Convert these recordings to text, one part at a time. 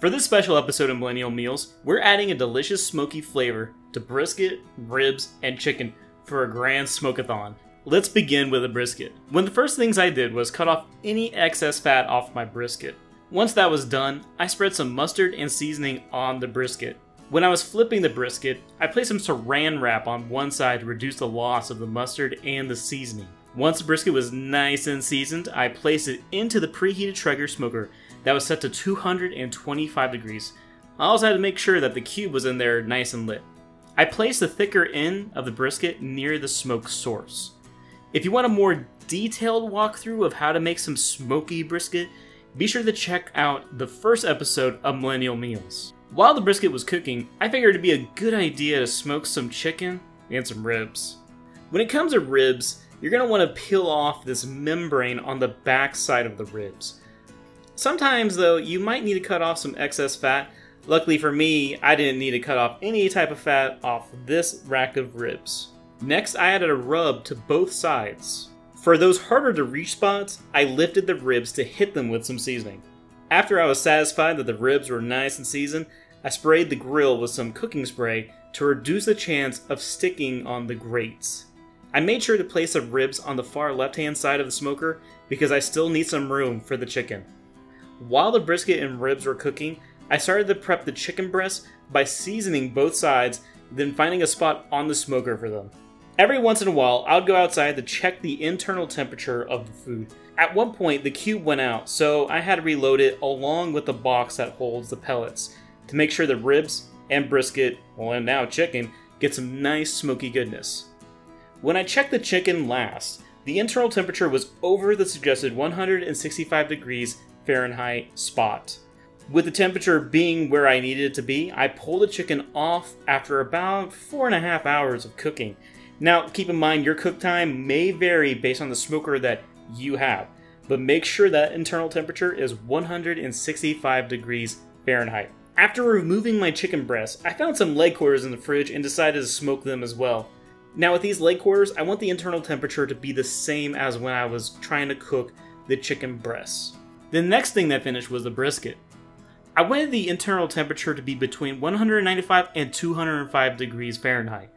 For this special episode of Millennial Meals, we're adding a delicious smoky flavor to brisket, ribs, and chicken for a grand Smoke-A-Thon. Let's begin with a brisket. One of the first things I did was cut off any excess fat off my brisket. Once that was done, I spread some mustard and seasoning on the brisket. When I was flipping the brisket, I placed some saran wrap on one side to reduce the loss of the mustard and the seasoning. Once the brisket was nice and seasoned, I placed it into the preheated Traeger smoker that was set to 225 degrees. I also had to make sure that the cube was in there nice and lit. I placed the thicker end of the brisket near the smoke source. If you want a more detailed walkthrough of how to make some smoky brisket, be sure to check out the first episode of Millennial Meals. While the brisket was cooking, I figured it'd be a good idea to smoke some chicken and some ribs. When it comes to ribs, you're going to want to peel off this membrane on the back side of the ribs. Sometimes though, you might need to cut off some excess fat. Luckily for me, I didn't need to cut off any type of fat off this rack of ribs. Next, I added a rub to both sides. For those harder to reach spots, I lifted the ribs to hit them with some seasoning. After I was satisfied that the ribs were nice and seasoned, I sprayed the grill with some cooking spray to reduce the chance of sticking on the grates. I made sure to place the ribs on the far left-hand side of the smoker because I still need some room for the chicken. While the brisket and ribs were cooking, I started to prep the chicken breasts by seasoning both sides, then finding a spot on the smoker for them. Every once in a while, I would go outside to check the internal temperature of the food. At one point, the cube went out, so I had to reload it along with the box that holds the pellets to make sure the ribs and brisket, well, and now chicken, get some nice smoky goodness. When I checked the chicken last, the internal temperature was over the suggested 165 degrees Fahrenheit spot. With the temperature being where I needed it to be, I pulled the chicken off after about 4.5 hours of cooking. Now, keep in mind your cook time may vary based on the smoker that you have, but make sure that internal temperature is 165 degrees Fahrenheit. After removing my chicken breasts, I found some leg quarters in the fridge and decided to smoke them as well. Now with these leg quarters, I want the internal temperature to be the same as when I was trying to cook the chicken breasts. The next thing that finished was the brisket. I wanted the internal temperature to be between 195 and 205 degrees Fahrenheit.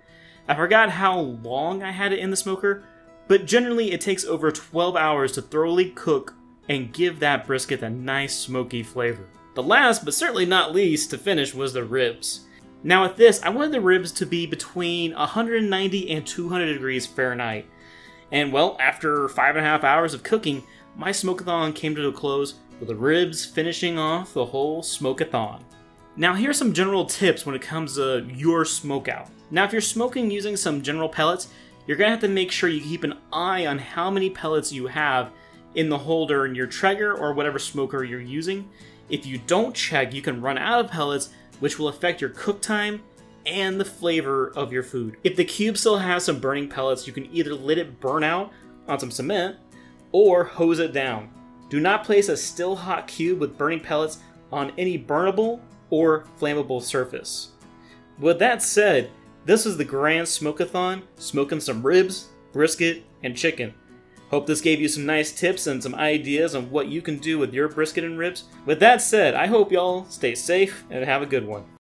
I forgot how long I had it in the smoker, but generally it takes over 12 hours to thoroughly cook and give that brisket a nice smoky flavor. The last, but certainly not least, to finish was the ribs. Now with this, I wanted the ribs to be between 190 and 200 degrees Fahrenheit. And well, after 5.5 hours of cooking, my Smoke-A-Thon came to a close with the ribs finishing off the whole Smoke-A-Thon. Now here's some general tips when it comes to your smokeout. Now if you're smoking using some general pellets, you're going to have to make sure you keep an eye on how many pellets you have in the holder in your Traeger or whatever smoker you're using. If you don't check, you can run out of pellets, which will affect your cook time and the flavor of your food. If the cube still has some burning pellets, you can either let it burn out on some cement or hose it down. Do not place a still hot cube with burning pellets on any burnable or flammable surface. With that said, this is the grand Smoke-A-Thon, smoking some ribs, brisket, and chicken. Hope this gave you some nice tips and some ideas on what you can do with your brisket and ribs. With that said, I hope y'all stay safe and have a good one.